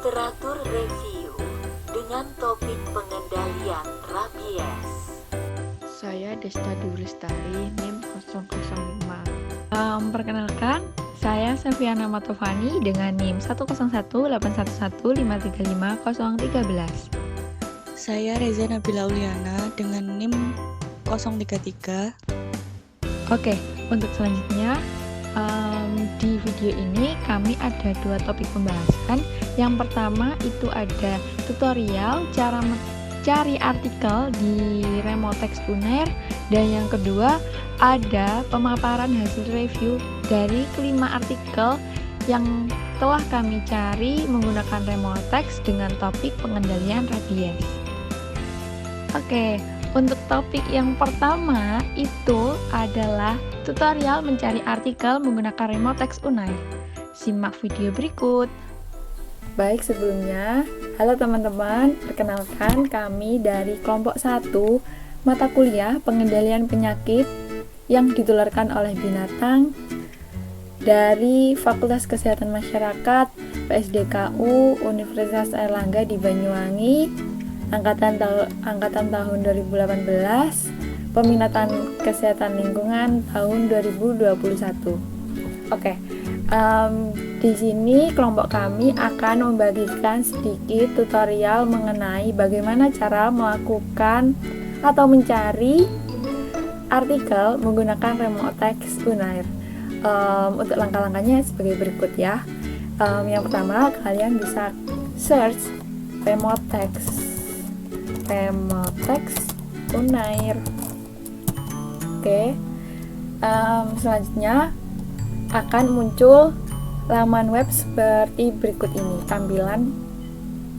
Literatur review dengan topik pengendalian rabies. Saya Desta Durlestari, NIM 005. Perkenalkan, saya Safiana Matovani dengan NIM 1018115355013. Saya Reza Nabila Uliana dengan NIM 033. Oke, untuk selanjutnya di video ini kami ada dua topik pembahasan. Yang pertama itu ada tutorial cara mencari artikel di Remotext Unair, dan yang kedua ada pemaparan hasil review dari kelima artikel yang telah kami cari menggunakan Remotext dengan topik pengendalian rabies. Oke, untuk topik yang pertama itu adalah tutorial mencari artikel menggunakan Remotext Unair. Simak video berikut. Baik, sebelumnya, halo teman-teman, perkenalkan kami dari kelompok 1 mata kuliah pengendalian penyakit yang ditularkan oleh binatang dari Fakultas Kesehatan Masyarakat PSDKU Universitas Airlangga di Banyuwangi, angkatan tahun 2018, peminatan kesehatan lingkungan tahun 2021. Oke. Di sini kelompok kami akan membagikan sedikit tutorial mengenai bagaimana cara melakukan atau mencari artikel menggunakan Remotext Unair. Untuk langkah-langkahnya sebagai berikut ya. Yang pertama, kalian bisa search Remotext Unair. Oke. Selanjutnya akan muncul laman web seperti berikut ini, tampilan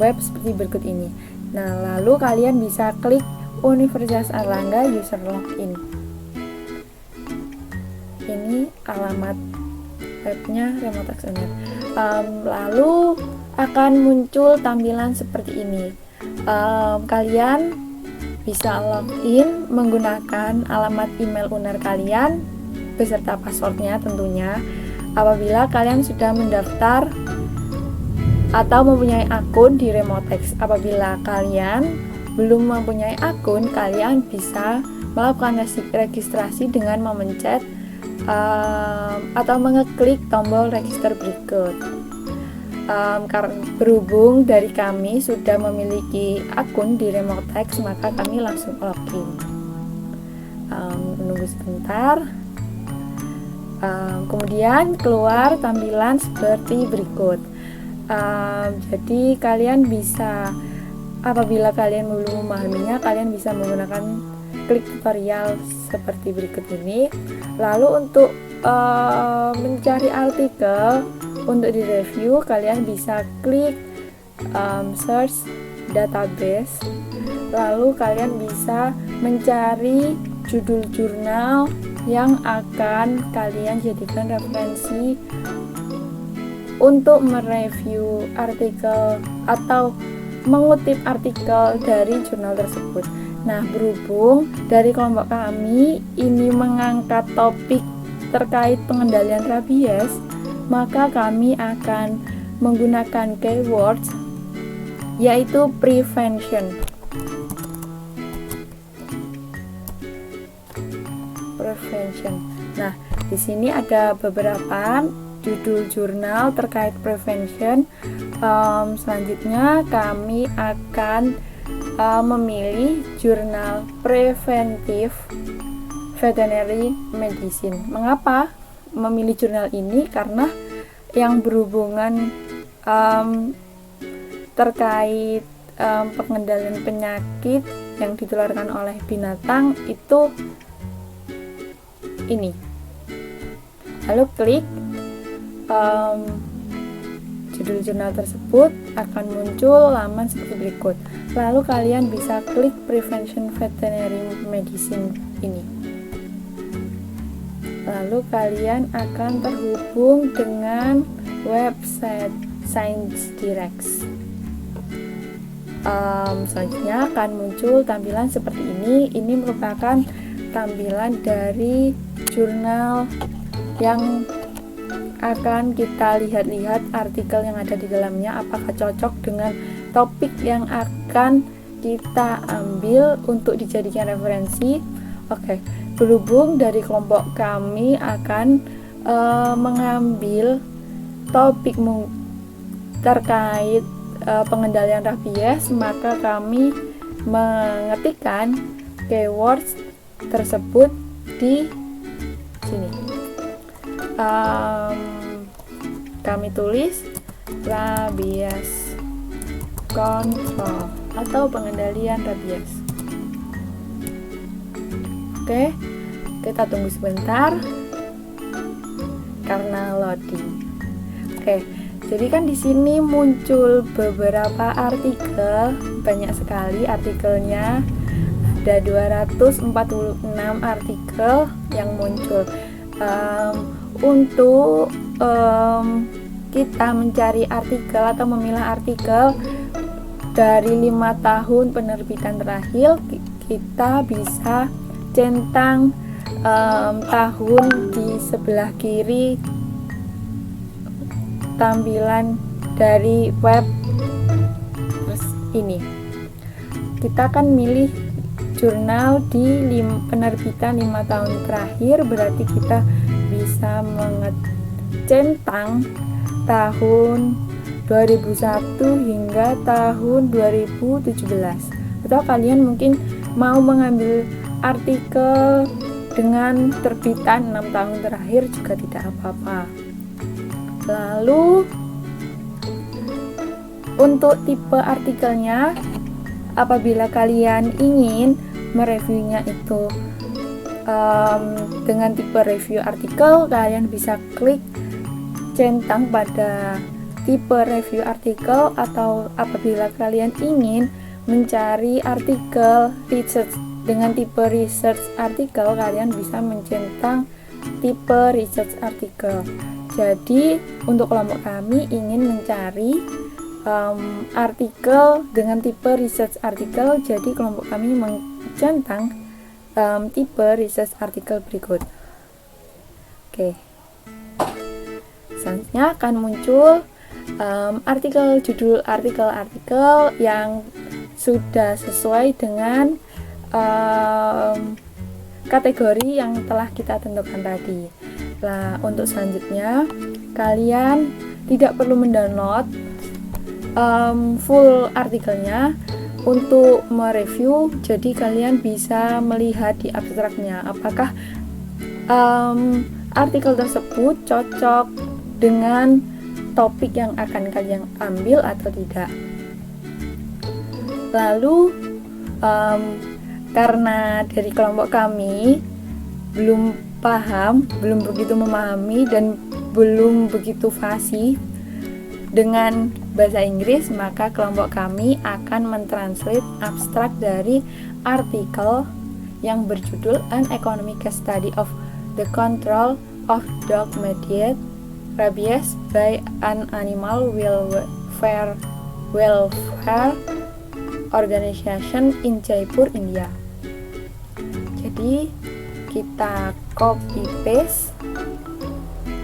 web seperti berikut ini. Nah, lalu kalian bisa klik Universitas Airlangga user login. Ini alamat webnya Remotext Unair. Lalu akan muncul tampilan seperti ini. Kalian bisa login menggunakan alamat email Unair kalian beserta passwordnya tentunya. Apabila kalian sudah mendaftar atau mempunyai akun di Remotext. Apabila kalian belum mempunyai akun, kalian bisa melakukan registrasi dengan memencet atau mengeklik tombol register berikut. Karena berhubung dari kami sudah memiliki akun di Remotext, maka kami langsung login. Menunggu sebentar. Kemudian keluar tampilan seperti berikut. Jadi kalian bisa, apabila kalian belum memahaminya, kalian bisa menggunakan klik tutorial seperti berikut ini. Lalu untuk mencari artikel untuk direview, kalian bisa klik search database. Lalu kalian bisa mencari judul jurnal yang akan kalian jadikan referensi untuk mereview artikel atau mengutip artikel dari jurnal tersebut. Nah, berhubung dari kelompok kami ini mengangkat topik terkait pengendalian rabies, maka kami akan menggunakan keywords yaitu prevention. Nah, di sini ada beberapa judul jurnal terkait prevention. Selanjutnya kami akan memilih jurnal Preventive Veterinary Medicine. Mengapa memilih jurnal ini? Karena yang berhubungan terkait pengendalian penyakit yang ditularkan oleh binatang itu ini. Lalu klik judul jurnal tersebut, akan muncul laman seperti berikut. Lalu kalian bisa klik Prevention Veterinary Medicine ini. Lalu kalian akan terhubung dengan website Science Direct. Selanjutnya akan muncul tampilan seperti ini. Ini merupakan tampilan dari jurnal yang akan kita lihat-lihat artikel yang ada di dalamnya apakah cocok dengan topik yang akan kita ambil untuk dijadikan referensi. Oke, berhubung dari kelompok kami akan mengambil topik terkait pengendalian rabies, maka kami mengetikkan keywords tersebut di sini. Kami tulis rabies control atau pengendalian rabies. Oke, kita tunggu sebentar karena loading. Oke, jadi kan di sini muncul beberapa artikel, banyak sekali artikelnya. Ada 246 artikel yang muncul. Untuk kita mencari artikel atau memilah artikel dari 5 tahun penerbitan terakhir, kita bisa centang tahun di sebelah kiri tampilan dari web. Terus ini kita akan milih jurnal di penerbitan 5 tahun terakhir, berarti kita bisa mengecentang tahun 2001 hingga tahun 2017. Atau kalian mungkin mau mengambil artikel dengan terbitan 6 tahun terakhir juga tidak apa-apa. Lalu untuk tipe artikelnya, apabila kalian ingin mereviewnya itu dengan tipe review artikel, kalian bisa klik centang pada tipe review artikel. Atau apabila kalian ingin mencari artikel research dengan tipe research artikel, kalian bisa mencentang tipe research artikel. Jadi untuk kelompok kami ingin mencari artikel dengan tipe research artikel, jadi kelompok kami mencentang tipe research artikel berikut. Oke, selanjutnya akan muncul artikel, judul artikel yang sudah sesuai dengan kategori yang telah kita tentukan tadi. Nah, untuk selanjutnya kalian tidak perlu mendownload full artikelnya untuk mereview, jadi kalian bisa melihat di abstraknya apakah artikel tersebut cocok dengan topik yang akan kalian ambil atau tidak. Lalu karena dari kelompok kami belum paham, belum begitu memahami dan belum begitu fasih dengan bahasa Inggris, maka kelompok kami akan mentranslate abstrak dari artikel yang berjudul An Economic Study of the Control of Dog-Mediated Rabies by an Animal Welfare Organization in Jaipur, India. Jadi kita copy paste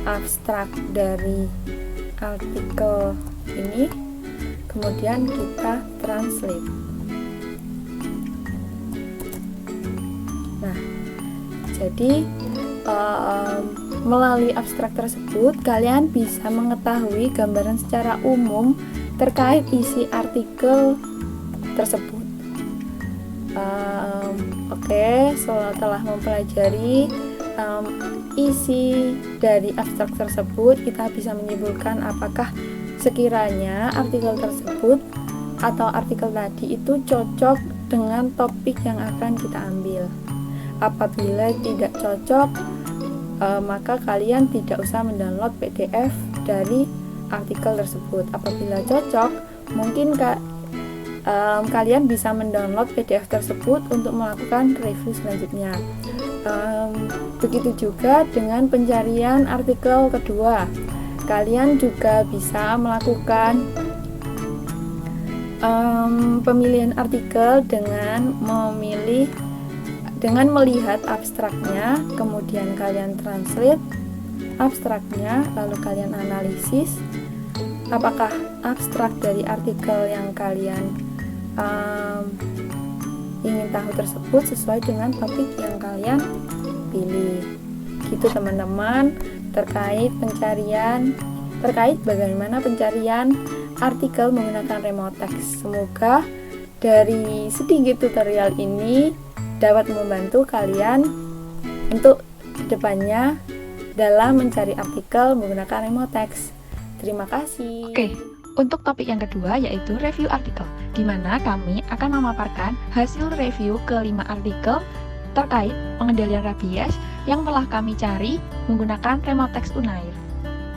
abstrak dari artikel ini, kemudian kita translate. Nah, jadi melalui abstrak tersebut kalian bisa mengetahui gambaran secara umum terkait isi artikel tersebut. Oke, setelah mempelajari isi dari abstrak tersebut, kita bisa menyimpulkan apakah sekiranya artikel tersebut atau artikel tadi itu cocok dengan topik yang akan kita ambil. Apabila tidak cocok, maka kalian tidak usah mendownload PDF dari artikel tersebut. Apabila cocok, mungkin kalian bisa mendownload PDF tersebut untuk melakukan review selanjutnya. Begitu juga dengan pencarian artikel kedua, kalian juga bisa melakukan pemilihan artikel dengan melihat abstraknya, kemudian kalian translate abstraknya, lalu kalian analisis apakah abstrak dari artikel yang kalian ingin tahu tersebut sesuai dengan topik yang kalian pilih. Gitu teman-teman, terkait bagaimana pencarian artikel menggunakan remote text. Semoga dari sedikit tutorial ini dapat membantu kalian untuk kedepannya dalam mencari artikel menggunakan remote text. Terima kasih. Oke, untuk topik yang kedua yaitu review artikel, di mana kami akan memaparkan hasil review ke-5 artikel terkait pengendalian rabies yang telah kami cari menggunakan remote text Unair.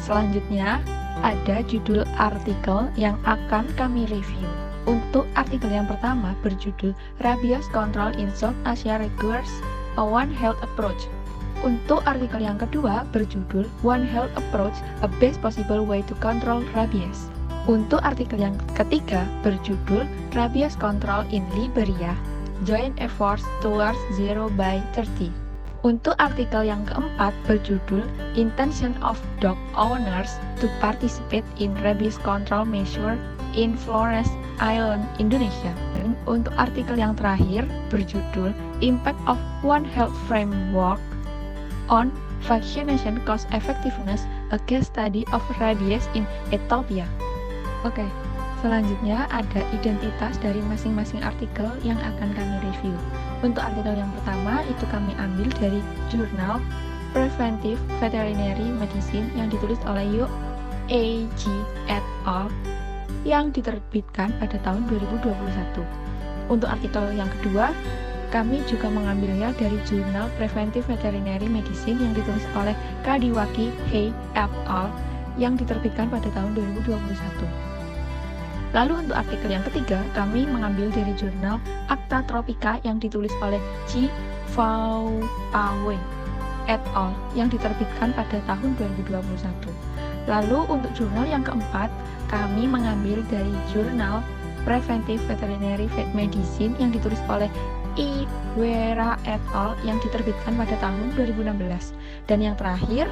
Selanjutnya, ada judul artikel yang akan kami review. Untuk artikel yang pertama berjudul Rabies Control in South Asia Requires a One Health Approach. Untuk artikel yang kedua berjudul One Health Approach, a Best Possible Way to Control Rabies. Untuk artikel yang ketiga berjudul Rabies Control in Liberia, Joint Efforts Towards Zero by 30. Untuk artikel yang keempat berjudul Intention of Dog Owners to Participate in Rabies Control Measure in Flores Island, Indonesia. Dan untuk artikel yang terakhir berjudul Impact of One Health Framework on Vaccination Cost Effectiveness, a Case Study of Rabies in Ethiopia. Oke, selanjutnya ada identitas dari masing-masing artikel yang akan kami review. Untuk artikel yang pertama itu kami ambil dari jurnal Preventive Veterinary Medicine yang ditulis oleh Yu A.G. et al. Yang diterbitkan pada tahun 2021. Untuk artikel yang kedua, kami juga mengambilnya dari jurnal Preventive Veterinary Medicine yang ditulis oleh Kadiwaki Hei et al. Yang diterbitkan pada tahun 2021. Lalu untuk artikel yang ketiga, kami mengambil dari jurnal Acta Tropica yang ditulis oleh Chi Fao Awe et al. Yang diterbitkan pada tahun 2021. Lalu untuk jurnal yang keempat, kami mengambil dari jurnal Preventive Veterinary Medicine yang ditulis oleh Iwera et al. Yang diterbitkan pada tahun 2016. Dan yang terakhir,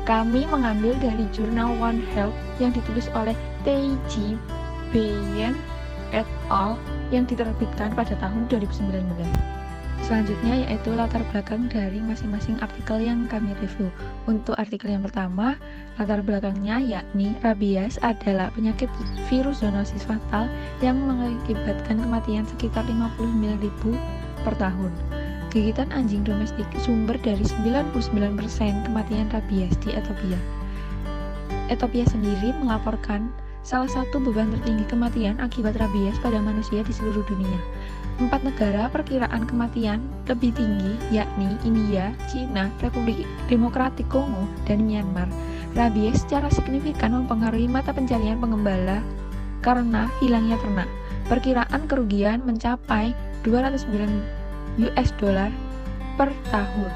kami mengambil dari jurnal One Health yang ditulis oleh Teiji Beyen et al. Yang diterbitkan pada tahun 2019. Selanjutnya yaitu latar belakang dari masing-masing artikel yang kami review. Untuk artikel yang pertama, latar belakangnya yakni rabies adalah penyakit virus zoonosis fatal yang mengakibatkan kematian sekitar 59.000 per tahun. Gigitan anjing domestik sumber dari 99% kematian rabies di Ethiopia. Ethiopia sendiri melaporkan salah satu beban tertinggi kematian akibat rabies pada manusia di seluruh dunia. 4 negara perkiraan kematian lebih tinggi yakni India, Cina, Republik Demokratik Kongo, dan Myanmar. Rabies secara signifikan mempengaruhi mata pencarian pengembala karena hilangnya ternak. Perkiraan kerugian mencapai $209 per tahun.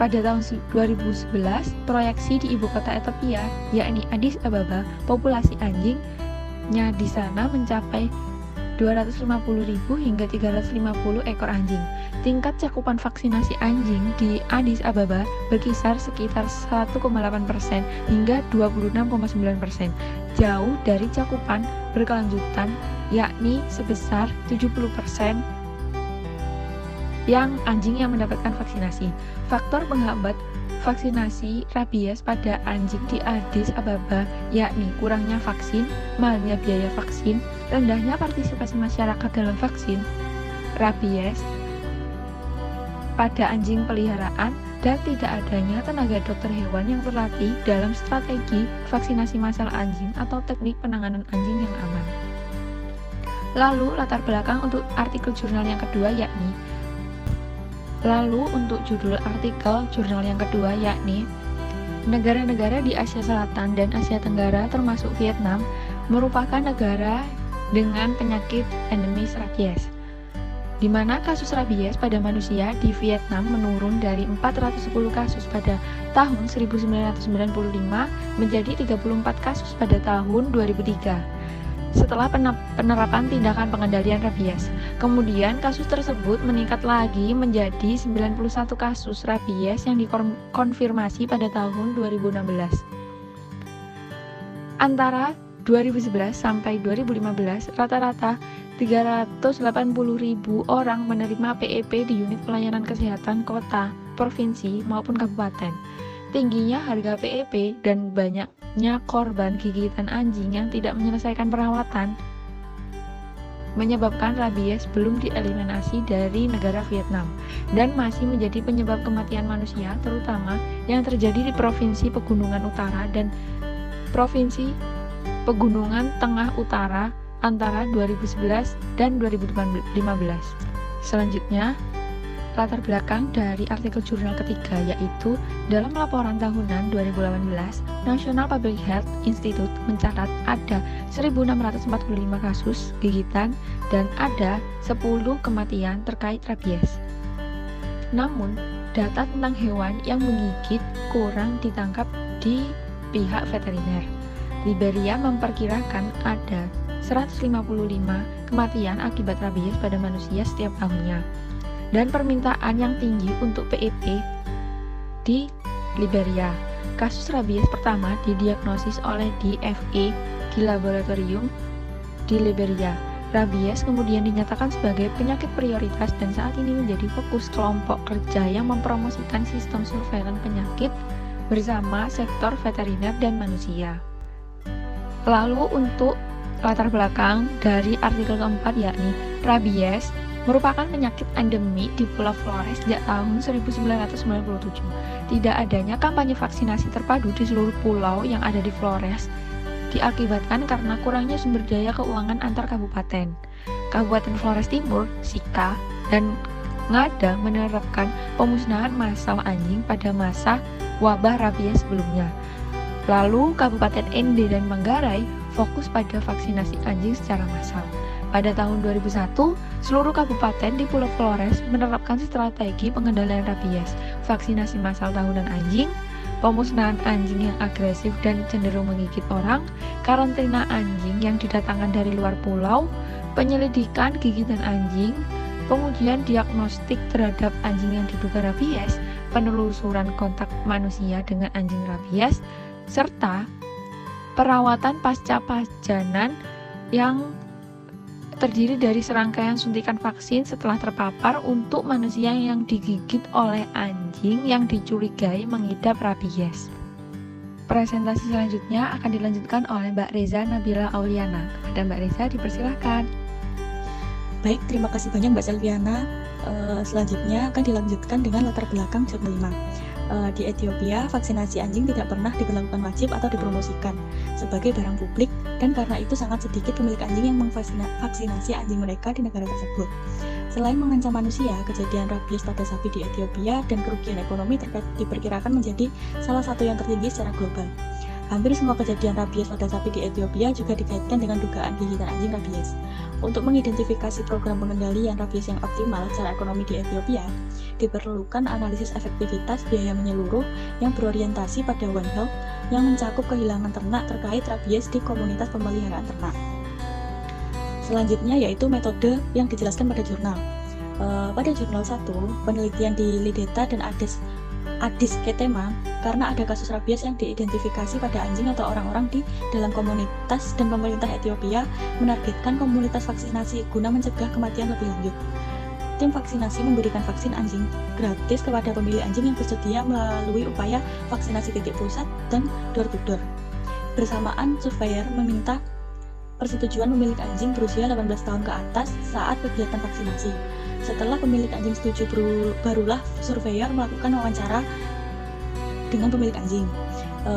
Pada tahun 2011, proyeksi di ibu kota Ethiopia, yakni Addis Ababa, populasi anjingnya di sana mencapai 250.000 hingga 350 ekor anjing. Tingkat cakupan vaksinasi anjing di Addis Ababa berkisar sekitar 1,8% hingga 26,9%, jauh dari cakupan berkelanjutan yakni sebesar 70% yang anjing yang mendapatkan vaksinasi. Faktor penghambat vaksinasi rabies pada anjing di Addis Ababa yakni kurangnya vaksin, mahalnya biaya vaksin, rendahnya partisipasi masyarakat dalam vaksin rabies pada anjing peliharaan, dan tidak adanya tenaga dokter hewan yang terlatih dalam strategi vaksinasi massal anjing atau teknik penanganan anjing yang aman. Lalu latar belakang untuk artikel jurnal yang kedua yakni negara-negara di Asia Selatan dan Asia Tenggara termasuk Vietnam merupakan negara dengan penyakit endemis rabies, di mana kasus rabies pada manusia di Vietnam menurun dari 410 kasus pada tahun 1995 menjadi 34 kasus pada tahun 2003. setelah penerapan tindakan pengendalian rabies. Kemudian kasus tersebut meningkat lagi menjadi 91 kasus rabies yang dikonfirmasi pada tahun 2016. Antara 2011 sampai 2015, rata-rata 380.000 orang menerima PEP di unit pelayanan kesehatan kota, provinsi, maupun kabupaten. Tingginya harga PEP dan banyaknya korban gigitan anjing yang tidak menyelesaikan perawatan menyebabkan rabies belum dieliminasi dari negara Vietnam dan masih menjadi penyebab kematian manusia, terutama yang terjadi di Provinsi Pegunungan Utara dan Provinsi Pegunungan Tengah Utara antara 2011 dan 2015. Selanjutnya, latar belakang dari artikel jurnal ketiga yaitu dalam laporan tahunan 2018, National Public Health Institute mencatat ada 1.645 kasus gigitan dan ada 10 kematian terkait rabies. Namun, data tentang hewan yang menggigit kurang ditangkap di pihak veteriner. Liberia memperkirakan ada 155 kematian akibat rabies pada manusia setiap tahunnya. Dan permintaan yang tinggi untuk PEP di Liberia. Kasus rabies pertama didiagnosis oleh DFA di laboratorium di Liberia. Rabies kemudian dinyatakan sebagai penyakit prioritas dan saat ini menjadi fokus kelompok kerja yang mempromosikan sistem surveillance penyakit bersama sektor veteriner dan manusia. Lalu untuk latar belakang dari artikel keempat yakni rabies merupakan penyakit endemik di Pulau Flores sejak tahun 1997. Tidak adanya kampanye vaksinasi terpadu di seluruh pulau yang ada di Flores diakibatkan karena kurangnya sumber daya keuangan antar kabupaten. Kabupaten Flores Timur, Sika, dan Ngada menerapkan pemusnahan massal anjing pada masa wabah rabies sebelumnya. Lalu Kabupaten Ende dan Manggarai fokus pada vaksinasi anjing secara massal. Pada tahun 2001, seluruh kabupaten di Pulau Flores menerapkan strategi pengendalian rabies, vaksinasi massal tahunan anjing, pemusnahan anjing yang agresif dan cenderung menggigit orang, karantina anjing yang didatangkan dari luar pulau, penyelidikan gigitan anjing, pengujian diagnostik terhadap anjing yang diduga rabies, penelusuran kontak manusia dengan anjing rabies, serta perawatan pasca pajanan yang terdiri dari serangkaian suntikan vaksin setelah terpapar untuk manusia yang digigit oleh anjing yang dicurigai mengidap rabies. Presentasi selanjutnya akan dilanjutkan oleh Mbak Reza Nabila Auliana. Kepada Mbak Reza dipersilahkan. Baik, terima kasih banyak Mbak Selviana. Selanjutnya akan dilanjutkan dengan latar belakang jurnal 5. Di Ethiopia, vaksinasi anjing tidak pernah diberlakukan wajib atau dipromosikan sebagai barang publik dan karena itu sangat sedikit pemilik anjing yang memvaksinasi anjing mereka di negara tersebut. Selain mengancam manusia, kejadian rabies pada sapi di Ethiopia dan kerugian ekonomi diperkirakan menjadi salah satu yang tertinggi secara global. Hampir semua kejadian rabies pada sapi di Ethiopia juga dikaitkan dengan dugaan gigitan anjing rabies. Untuk mengidentifikasi program pengendalian rabies yang optimal secara ekonomi di Ethiopia, diperlukan analisis efektivitas biaya menyeluruh yang berorientasi pada One Health yang mencakup kehilangan ternak terkait rabies di komunitas pemeliharaan ternak. Selanjutnya yaitu metode yang dijelaskan pada jurnal. Pada jurnal 1, penelitian di Lideta dan Addis Ketema karena ada kasus rabies yang diidentifikasi pada anjing atau orang-orang di dalam komunitas dan pemerintah Ethiopia menargetkan komunitas vaksinasi guna mencegah kematian lebih lanjut. Tim vaksinasi memberikan vaksin anjing gratis kepada pemilik anjing yang bersedia melalui upaya vaksinasi titik pusat dan door-to-door. Bersamaan, surveyor meminta persetujuan pemilik anjing berusia 18 tahun ke atas saat kegiatan vaksinasi. Setelah pemilik anjing setuju, barulah surveyor melakukan wawancara dengan pemilik anjing.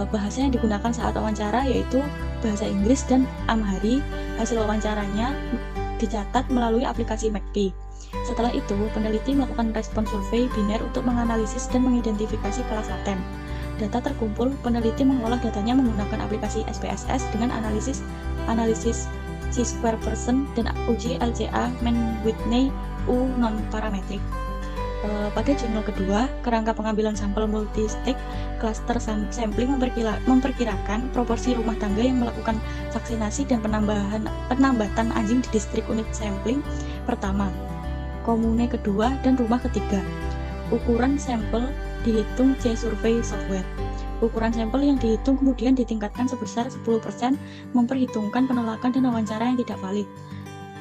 Bahasa yang digunakan saat wawancara yaitu bahasa Inggris dan Amhari. Hasil wawancaranya dicatat melalui aplikasi McPay. Setelah itu, peneliti melakukan respon survei biner untuk menganalisis dan mengidentifikasi kelas laten. Data terkumpul, peneliti mengolah datanya menggunakan aplikasi SPSS dengan analisis C-square person dan uji LCA Men-Whitney U non-parametrik. Pada jurnal kedua, kerangka pengambilan sampel multi-stage cluster sampling memperkirakan proporsi rumah tangga yang melakukan vaksinasi dan penambatan anjing di distrik unit sampling pertama, komune kedua, dan rumah ketiga. Ukuran sampel dihitung C-Survey software. Ukuran sampel yang dihitung kemudian ditingkatkan sebesar 10% memperhitungkan penolakan dan wawancara yang tidak valid.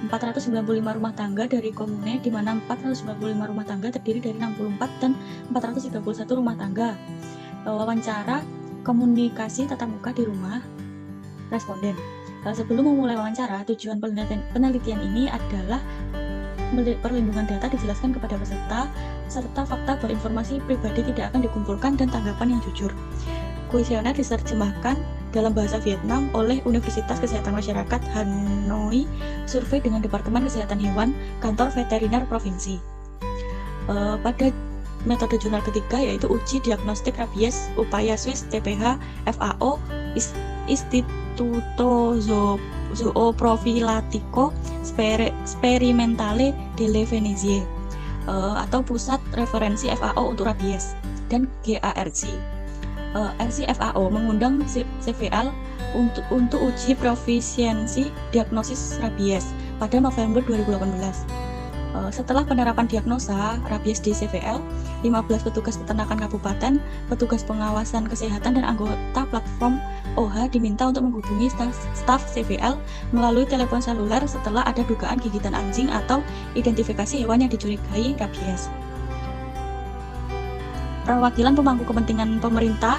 495 rumah tangga dari komune, di mana 495 rumah tangga terdiri dari 64 dan 431 rumah tangga. Wawancara komunikasi tatap muka di rumah responden. Sebelum memulai wawancara, tujuan penelitian ini adalah perlindungan data dijelaskan kepada peserta, serta fakta bahwa informasi pribadi tidak akan dikumpulkan dan tanggapan yang jujur. Kuesioner diterjemahkan dalam bahasa Vietnam oleh Universitas Kesehatan Masyarakat Hanoi, survei dengan Departemen Kesehatan Hewan, Kantor Veteriner Provinsi. Pada metode jurnal ketiga yaitu uji diagnostik rabies upaya Swiss TPH FAO Istituto Zooprofilattico Sperimentale delle Venezie atau Pusat Referensi FAO untuk Rabies, dan GARC. RC-FAO mengundang CVL untuk uji profisiensi diagnosis rabies pada November 2018. Setelah penerapan diagnosa rabies di CVL, 15 petugas peternakan kabupaten, petugas pengawasan kesehatan, dan anggota platform OH diminta untuk menghubungi staf CVL melalui telepon seluler setelah ada dugaan gigitan anjing atau identifikasi hewan yang dicurigai rabies. Perwakilan pemangku kepentingan pemerintah,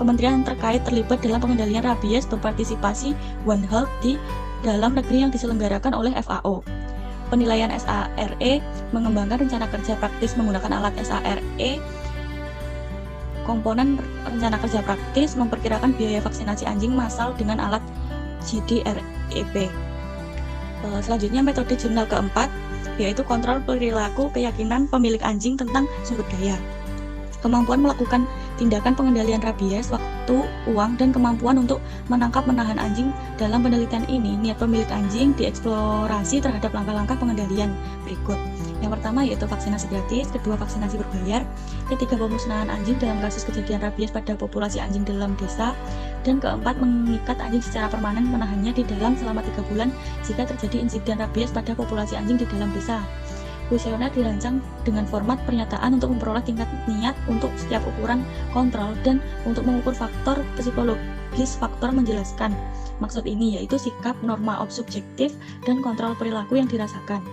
kementerian terkait terlibat dalam pengendalian rabies berpartisipasi One Health di dalam negeri yang diselenggarakan oleh FAO. Penilaian SARE mengembangkan rencana kerja praktis menggunakan alat SARE. Komponen rencana kerja praktis memperkirakan biaya vaksinasi anjing massal dengan alat GDREP. Selanjutnya metode jurnal keempat yaitu kontrol perilaku keyakinan pemilik anjing tentang sumber daya. Kemampuan melakukan tindakan pengendalian rabies, waktu, uang, dan kemampuan untuk menangkap menahan anjing. Dalam penelitian ini, niat pemilik anjing dieksplorasi terhadap langkah-langkah pengendalian berikut. Yang pertama yaitu vaksinasi gratis, kedua vaksinasi berbayar, ketiga pemusnahan anjing dalam kasus kejadian rabies pada populasi anjing dalam desa, dan keempat mengikat anjing secara permanen, menahannya di dalam selama 3 bulan jika terjadi insiden rabies pada populasi anjing di dalam desa. Kuesioner dirancang dengan format pernyataan untuk memperoleh tingkat niat untuk setiap ukuran kontrol dan untuk mengukur faktor psikologis faktor menjelaskan. Maksud ini yaitu sikap, norma subjektif, dan kontrol perilaku yang dirasakan.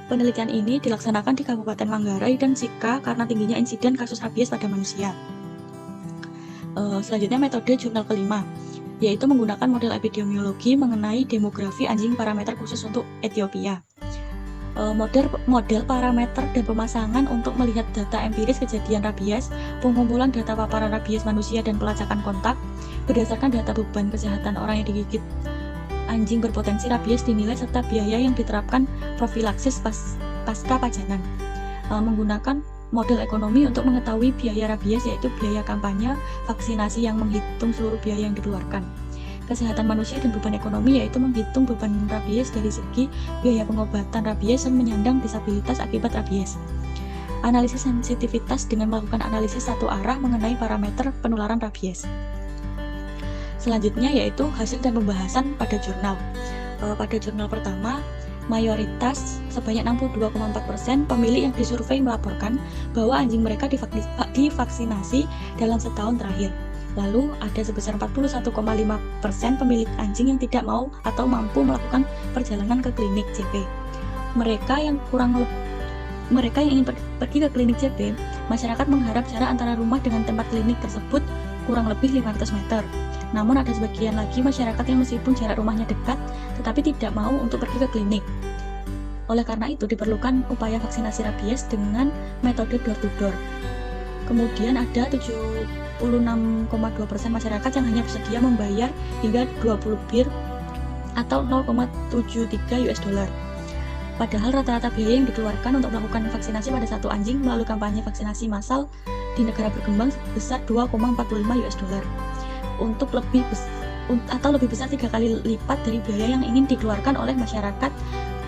Penelitian ini dilaksanakan di Kabupaten Manggarai dan Sika karena tingginya insiden kasus rabies pada manusia. Selanjutnya metode jurnal kelima yaitu menggunakan model epidemiologi mengenai demografi anjing parameter khusus untuk Ethiopia. Model parameter dan pemasangan untuk melihat data empiris kejadian rabies, pengumpulan data paparan rabies manusia, dan pelacakan kontak berdasarkan data beban kesehatan orang yang digigit anjing berpotensi rabies dinilai, serta biaya yang diterapkan profilaksis pasca pajanan. Menggunakan model ekonomi untuk mengetahui biaya rabies yaitu biaya kampanye vaksinasi yang menghitung seluruh biaya yang dikeluarkan. Kesehatan manusia dan beban ekonomi yaitu menghitung beban rabies dari segi biaya pengobatan rabies dan menyandang disabilitas akibat rabies. Analisis sensitivitas dengan melakukan analisis satu arah mengenai parameter penularan rabies. Selanjutnya yaitu hasil dan pembahasan pada jurnal. Pada jurnal pertama, mayoritas sebanyak 62,4% pemilih yang disurvei melaporkan bahwa anjing mereka divaksinasi dalam setahun terakhir. Lalu ada sebesar 41,5% pemilik anjing yang tidak mau atau mampu melakukan perjalanan ke klinik JP. Mereka yang ingin pergi ke klinik JP, masyarakat mengharap jarak antara rumah dengan tempat klinik tersebut kurang lebih 500 meter. Namun ada sebagian lagi masyarakat yang meskipun jarak rumahnya dekat, tetapi tidak mau untuk pergi ke klinik. Oleh karena itu diperlukan upaya vaksinasi rabies dengan metode door to door. Kemudian ada 76,2% masyarakat yang hanya bersedia membayar hingga 20 bir atau 0,73 US dollar. Padahal rata-rata biaya yang dikeluarkan untuk melakukan vaksinasi pada satu anjing melalui kampanye vaksinasi massal di negara berkembang sebesar 2,45 US dollar. Untuk lebih besar 3 kali lipat dari biaya yang ingin dikeluarkan oleh masyarakat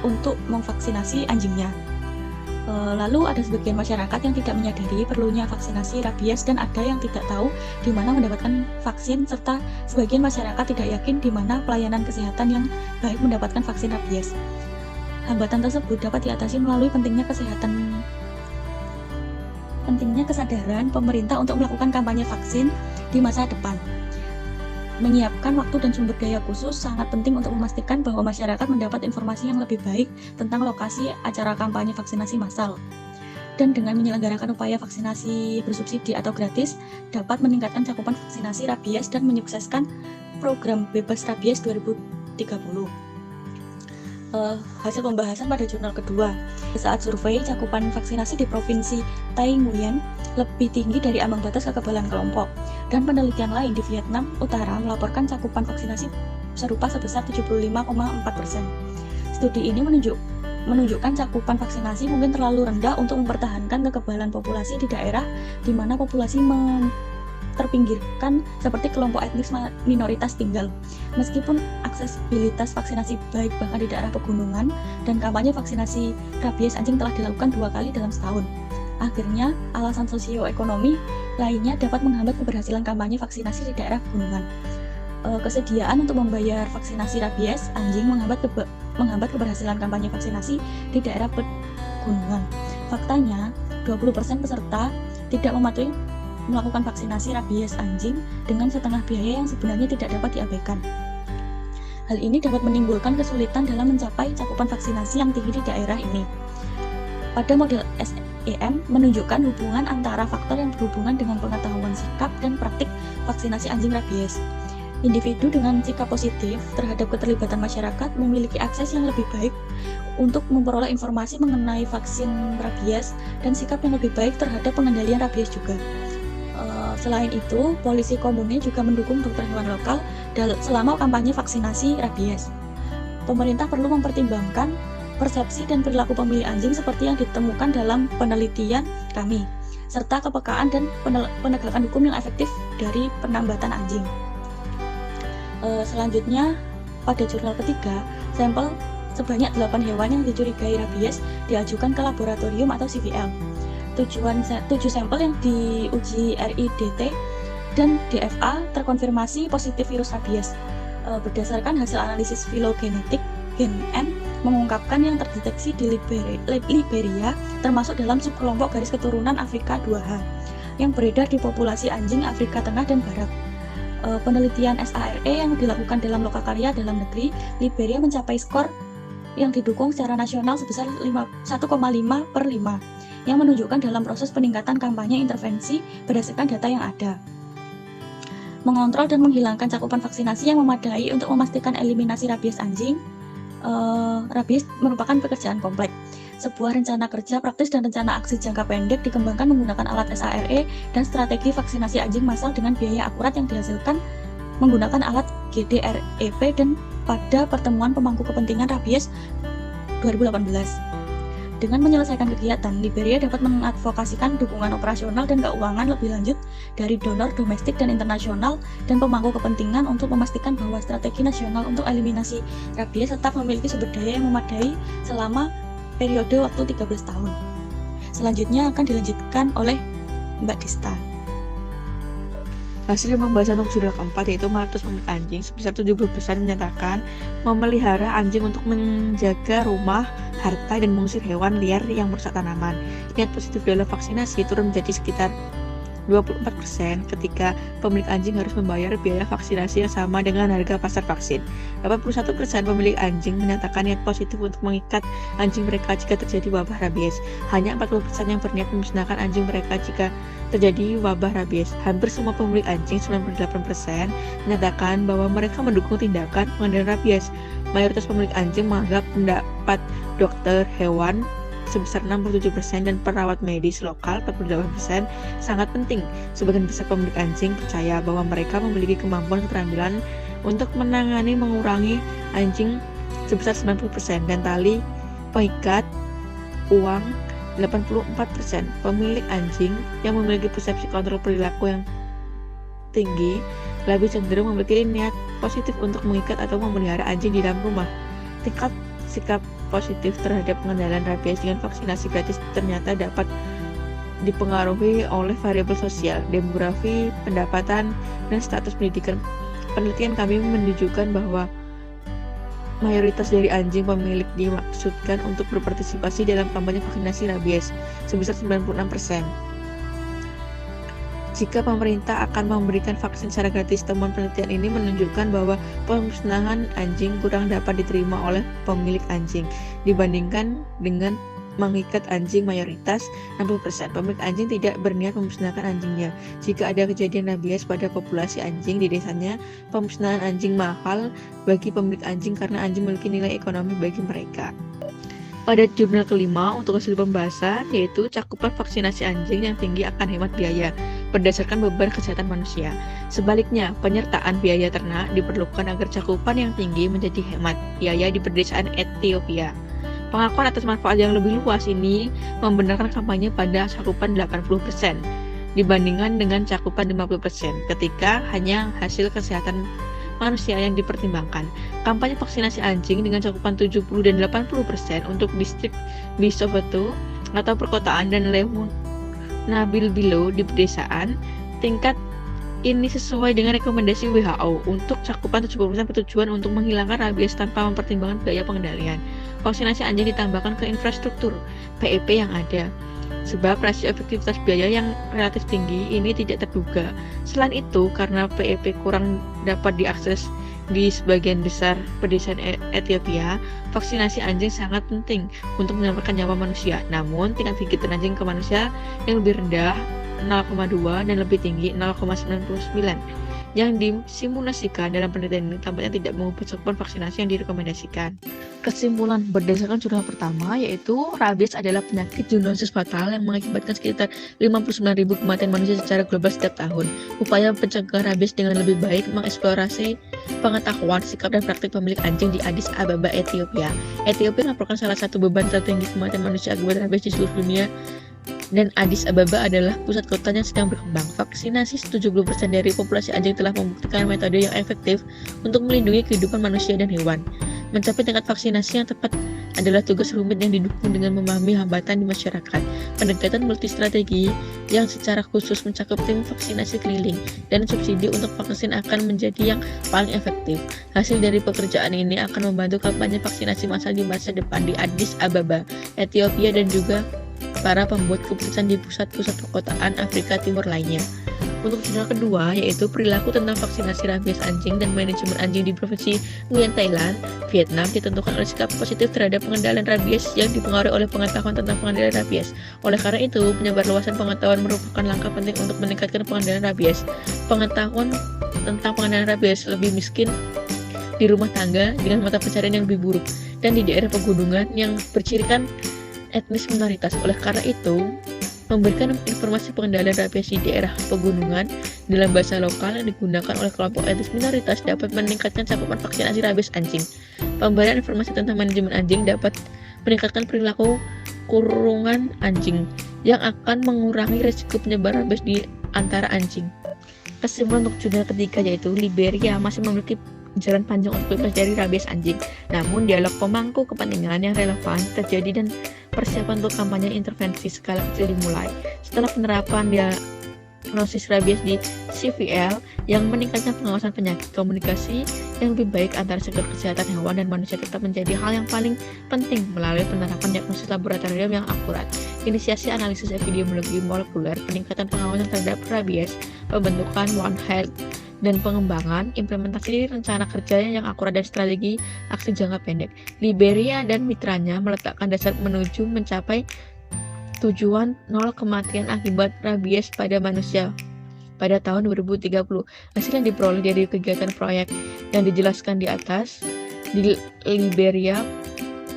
untuk memvaksinasi anjingnya. Lalu ada sebagian masyarakat yang tidak menyadari perlunya vaksinasi rabies dan ada yang tidak tahu di mana mendapatkan vaksin, serta sebagian masyarakat tidak yakin di mana pelayanan kesehatan yang baik mendapatkan vaksin rabies. Hambatan tersebut dapat diatasi melalui pentingnya kesadaran pemerintah untuk melakukan kampanye vaksin di masa depan. Menyiapkan waktu dan sumber daya khusus sangat penting untuk memastikan bahwa masyarakat mendapat informasi yang lebih baik tentang lokasi acara kampanye vaksinasi massal. Dan dengan menyelenggarakan upaya vaksinasi bersubsidi atau gratis, dapat meningkatkan cakupan vaksinasi rabies dan menyukseskan program bebas rabies 2030. Hasil pembahasan pada jurnal kedua. Saat survei, cakupan vaksinasi di Provinsi Tai Nguyen lebih tinggi dari ambang batas kekebalan kelompok. Dan penelitian lain di Vietnam Utara melaporkan cakupan vaksinasi serupa sebesar 75,4%. Studi ini menunjukkan cakupan vaksinasi mungkin terlalu rendah untuk mempertahankan kekebalan populasi di daerah di mana populasi terpinggirkan seperti kelompok etnis minoritas tinggal. Meskipun aksesibilitas vaksinasi baik bahkan di daerah pegunungan dan kampanye vaksinasi rabies anjing telah dilakukan 2 kali dalam setahun. Akhirnya, alasan sosioekonomi lainnya dapat menghambat keberhasilan kampanye vaksinasi di daerah pegunungan. Kesediaan untuk membayar vaksinasi rabies anjing menghambat keberhasilan kampanye vaksinasi di daerah pegunungan. Faktanya, 20% peserta tidak mematuhi melakukan vaksinasi rabies anjing dengan setengah biaya yang sebenarnya tidak dapat diabaikan. Hal ini dapat menimbulkan kesulitan dalam mencapai cakupan vaksinasi yang tinggi di daerah ini. Pada model SEM menunjukkan hubungan antara faktor yang berhubungan dengan pengetahuan sikap dan praktik vaksinasi anjing rabies. Individu dengan sikap positif terhadap keterlibatan masyarakat memiliki akses yang lebih baik untuk memperoleh informasi mengenai vaksin rabies dan sikap yang lebih baik terhadap pengendalian rabies juga. Selain itu, polisi komunnya juga mendukung dokter hewan lokal selama kampanye vaksinasi rabies. Pemerintah perlu mempertimbangkan persepsi dan perilaku pemilih anjing seperti yang ditemukan dalam penelitian kami, serta kepekaan dan penegakan hukum yang efektif dari penambatan anjing. Selanjutnya, pada jurnal ketiga, sampel sebanyak 8 hewan yang dicurigai rabies diajukan ke laboratorium atau CVL. 7 sampel yang diuji RIDT dan DFA terkonfirmasi positif virus rabies. Berdasarkan hasil analisis filogenetik, gen M mengungkapkan yang terdeteksi di Liberia termasuk dalam subkelompok garis keturunan Afrika 2H yang beredar di populasi anjing Afrika Tengah dan Barat. Penelitian SARE yang dilakukan dalam lokakarya dalam negeri, Liberia mencapai skor yang didukung secara nasional sebesar 1,5/5 yang menunjukkan dalam proses peningkatan kampanye intervensi berdasarkan data yang ada. Mengontrol dan menghilangkan cakupan vaksinasi yang memadai untuk memastikan eliminasi rabies anjing. Rabies merupakan pekerjaan kompleks. Sebuah rencana kerja praktis dan rencana aksi jangka pendek dikembangkan menggunakan alat SARE dan strategi vaksinasi anjing massal dengan biaya akurat yang dihasilkan menggunakan alat GDREP dan pada pertemuan pemangku kepentingan rabies 2018. Dengan menyelesaikan kegiatan, Liberia dapat mengadvokasikan dukungan operasional dan keuangan lebih lanjut dari donor domestik dan internasional dan pemangku kepentingan untuk memastikan bahwa strategi nasional untuk eliminasi rabies tetap memiliki sumber daya yang memadai selama periode waktu 13 tahun. Selanjutnya akan dilanjutkan oleh Mbak Dista. Hasil pembahasan untuk jurnal keempat yaitu mayoritas pemilik anjing sebesar 70% menyatakan memelihara anjing untuk menjaga rumah, harta, dan mengusir hewan liar yang merusak tanaman. Niat positif dalam vaksinasi turun menjadi sekitar 24% ketika pemilik anjing harus membayar biaya vaksinasi yang sama dengan harga pasar vaksin. 81% pemilik anjing menyatakan niat positif untuk mengikat anjing mereka jika terjadi wabah rabies. Hanya 40% yang berniat memusnahkan anjing mereka jika terjadi wabah rabies. Hampir semua pemilik anjing, 98%, menyatakan bahwa mereka mendukung tindakan pengendalian rabies. Mayoritas pemilik anjing menganggap pendapat dokter hewan sebesar 67% dan perawat medis lokal 48% sangat penting. Sebagian besar pemilik anjing percaya bahwa mereka memiliki kemampuan keterampilan untuk mengurangi anjing sebesar 90% dan tali pengikat uang 84%. Pemilik anjing yang memiliki persepsi kontrol perilaku yang tinggi lebih cenderung memiliki niat positif untuk mengikat atau memelihara anjing di dalam rumah. Tingkat sikap positif terhadap pengendalian rabies dengan vaksinasi gratis ternyata dapat dipengaruhi oleh variabel sosial, demografi, pendapatan, dan status pendidikan. Penelitian kami menunjukkan bahwa mayoritas dari anjing pemilik dimaksudkan untuk berpartisipasi dalam kampanye vaksinasi rabies, sebesar 96%. Jika pemerintah akan memberikan vaksin secara gratis, temuan penelitian ini menunjukkan bahwa pemusnahan anjing kurang dapat diterima oleh pemilik anjing dibandingkan dengan mengikat anjing mayoritas 60%. Pemilik anjing tidak berniat memusnahkan anjingnya. Jika ada kejadian rabies pada populasi anjing di desanya, pemusnahan anjing mahal bagi pemilik anjing karena anjing memiliki nilai ekonomi bagi mereka. Pada jurnal kelima untuk hasil pembahasan yaitu cakupan vaksinasi anjing yang tinggi akan hemat biaya berdasarkan beban kesehatan manusia. Sebaliknya, penyertaan biaya ternak diperlukan agar cakupan yang tinggi menjadi hemat biaya di pedesaan Ethiopia. Pengakuan atas manfaat yang lebih luas ini membenarkan kampanye pada cakupan 80% dibandingkan dengan cakupan 50% ketika hanya hasil kesehatan manusia yang dipertimbangkan. Kampanye vaksinasi anjing dengan cakupan 70 dan 80% untuk distrik Bisofoto atau perkotaan dan Nabil Bilo di pedesaan, tingkat ini sesuai dengan rekomendasi WHO untuk cakupan 70% bertujuan untuk menghilangkan rabies tanpa mempertimbangkan biaya pengendalian. Vaksinasi anjing ditambahkan ke infrastruktur PEP yang ada. Sebab rasio efektivitas biaya yang relatif tinggi ini tidak terduga. Selain itu, karena PEP kurang dapat diakses di sebagian besar pedesaan Ethiopia, vaksinasi anjing sangat penting untuk menyelamatkan nyawa manusia. Namun, tingkat gigitan anjing ke manusia yang lebih rendah 0,2 dan lebih tinggi 0,99 yang disimulasikan dalam penelitian ini tampaknya tidak mengubah cakupan vaksinasi yang direkomendasikan. Kesimpulan berdasarkan jurnal pertama yaitu rabies adalah penyakit zoonosis fatal yang mengakibatkan sekitar 59.000 kematian manusia secara global setiap tahun. Upaya pencegahan rabies dengan lebih baik mengeksplorasi pengetahuan, sikap, dan praktik pemilik anjing di Addis Ababa, Ethiopia. Ethiopia melaporkan salah satu beban tertinggi kematian manusia akibat rabies di seluruh dunia, dan Addis Ababa adalah pusat kota yang sedang berkembang. Vaksinasi 70% dari populasi anjing telah membuktikan metode yang efektif untuk melindungi kehidupan manusia dan hewan. Mencapai tingkat vaksinasi yang tepat adalah tugas rumit yang didukung dengan memahami hambatan di masyarakat. Pendekatan multistrategi yang secara khusus mencakup tim vaksinasi keliling dan subsidi untuk vaksin akan menjadi yang paling efektif. Hasil dari pekerjaan ini akan membantu kampanye vaksinasi massal di masa depan di Addis Ababa, Ethiopia, dan juga para pembuat keputusan di pusat-pusat perkotaan Afrika Timur lainnya. Untuk jurnal kedua yaitu perilaku tentang vaksinasi rabies anjing dan manajemen anjing di Provinsi Nguyen, Thailand, Vietnam ditentukan oleh sikap positif terhadap pengendalian rabies yang dipengaruhi oleh pengetahuan tentang pengendalian rabies. Oleh karena itu, penyebarluasan pengetahuan merupakan langkah penting untuk meningkatkan pengendalian rabies. Pengetahuan tentang pengendalian rabies lebih miskin di rumah tangga dengan mata pencarian yang lebih buruk dan di daerah pegunungan yang bercirikan etnis minoritas. Oleh karena itu, memberikan informasi pengendalian rabies di daerah pegunungan dalam bahasa lokal yang digunakan oleh kelompok etnis minoritas dapat meningkatkan cakupan vaksinasi rabies anjing. Pemberian informasi tentang manajemen anjing dapat meningkatkan perilaku kurungan anjing yang akan mengurangi risiko penyebaran rabies di antara anjing. Kesimpulan untuk jurnal ketiga yaitu Liberia masih memiliki jalan panjang untuk bebas dari rabies anjing. Namun dialog pemangku kepentingan yang relevan terjadi dan persiapan untuk kampanye intervensi skala kecil dimulai. Setelah penerapan diagnosis rabies di CVL yang meningkatkan pengawasan penyakit, komunikasi yang lebih baik antara sektor kesehatan hewan dan manusia tetap menjadi hal yang paling penting melalui penerapan diagnosis laboratorium yang akurat, inisiasi analisis epidemiologi molekuler, peningkatan pengawasan terhadap rabies, pembentukan One Health, dan pengembangan implementasi rencana kerja yang akurat dan strategi aksi jangka pendek. Liberia dan mitranya meletakkan dasar menuju mencapai tujuan 0 kematian akibat rabies pada manusia pada tahun 2030. Hasil yang diperoleh dari kegiatan proyek yang dijelaskan di atas di Liberia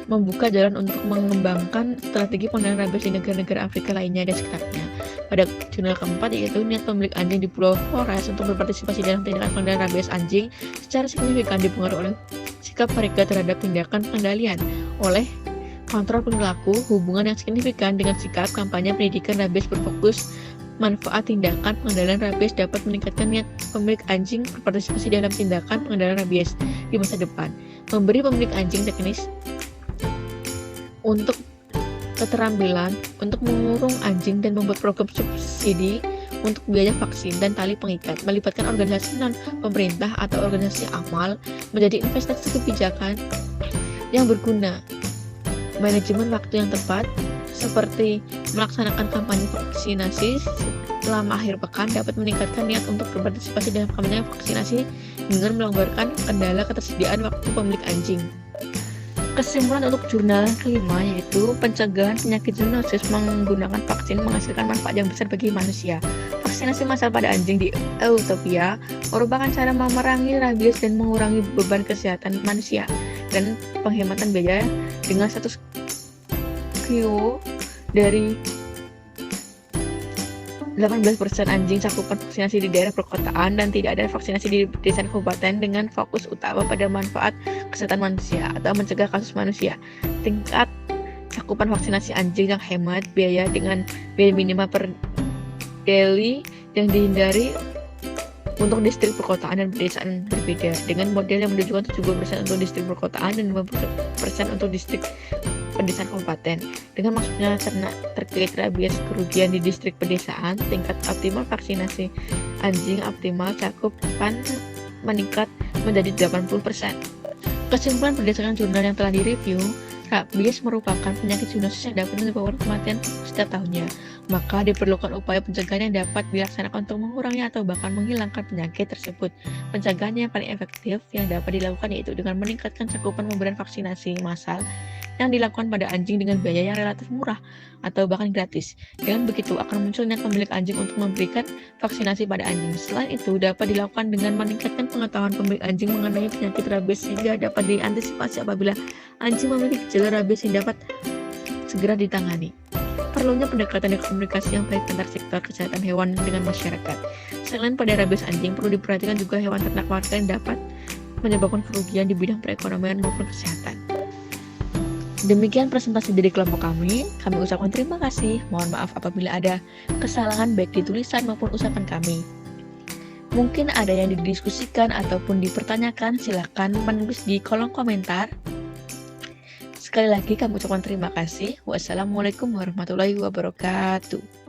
membuka jalan untuk mengembangkan strategi pengendalian rabies di negara-negara Afrika lainnya dan sekitarnya. Pada jurnal keempat yaitu niat pemilik anjing di Pulau Flores untuk berpartisipasi dalam tindakan pengendalian rabies anjing secara signifikan dipengaruhi oleh sikap mereka terhadap tindakan pengendalian oleh kontrol perilaku, hubungan yang signifikan dengan sikap kampanye pendidikan rabies berfokus manfaat tindakan pengendalian rabies dapat meningkatkan niat pemilik anjing berpartisipasi dalam tindakan pengendalian rabies di masa depan. Memberi pemilik anjing teknis untuk keterampilan untuk mengurung anjing dan membuat program subsidi untuk biaya vaksin dan tali pengikat, melibatkan organisasi non-pemerintah atau organisasi amal menjadi investasi kebijakan yang berguna, manajemen waktu yang tepat, seperti melaksanakan kampanye vaksinasi selama akhir pekan dapat meningkatkan niat untuk berpartisipasi dalam kampanye vaksinasi dengan melonggarkan kendala ketersediaan waktu pemilik anjing. Kesimpulan untuk jurnal kelima yaitu pencegahan penyakit zoonosis menggunakan vaksin menghasilkan manfaat yang besar bagi manusia. Vaksinasi massal pada anjing di Ethiopia merupakan cara memerangi rabies dan mengurangi beban kesehatan manusia dan penghematan biaya dengan status quo dari 18% anjing cakupan vaksinasi di daerah perkotaan dan tidak ada vaksinasi di desa kabupaten dengan fokus utama pada manfaat kesehatan manusia atau mencegah kasus manusia. Tingkat cakupan vaksinasi anjing yang hemat biaya dengan biaya minimal per daily yang dihindari untuk distrik perkotaan dan pedesaan berbeda dengan model yang menunjukkan 70% untuk distrik perkotaan dan 50% untuk distrik pedesaan kabupaten. Dengan maksudnya ternak terkait rabies kerugian di distrik pedesaan, tingkat optimal vaksinasi anjing optimal cakupan meningkat menjadi 80%. Kesimpulan berdasarkan jurnal yang telah direview, rabies merupakan penyakit zoonosis yang dapat menyebabkan kematian setiap tahunnya. Maka diperlukan upaya pencegahan yang dapat dilaksanakan untuk mengurangi atau bahkan menghilangkan penyakit tersebut. Pencegahan yang paling efektif yang dapat dilakukan yaitu dengan meningkatkan cakupan pemberian vaksinasi massal yang dilakukan pada anjing dengan biaya yang relatif murah atau bahkan gratis. Dengan begitu akan muncul niat pemilik anjing untuk memberikan vaksinasi pada anjing. Selain itu dapat dilakukan dengan meningkatkan pengetahuan pemilik anjing mengenai penyakit rabies sehingga dapat diantisipasi apabila anjing memiliki gejala rabies yang dapat segera ditangani. Perlunya pendekatan dan komunikasi yang baik antar sektor kesehatan hewan dengan masyarakat. Selain pada rabies anjing, perlu diperhatikan juga hewan ternak warga yang dapat menyebabkan kerugian di bidang perekonomian maupun kesehatan. Demikian presentasi dari kelompok kami. Kami ucapkan terima kasih. Mohon maaf apabila ada kesalahan baik di tulisan maupun ucapan kami. Mungkin ada yang didiskusikan ataupun dipertanyakan, silakan menulis di kolom komentar. Sekali lagi kami ucapkan terima kasih. Wassalamualaikum warahmatullahi wabarakatuh.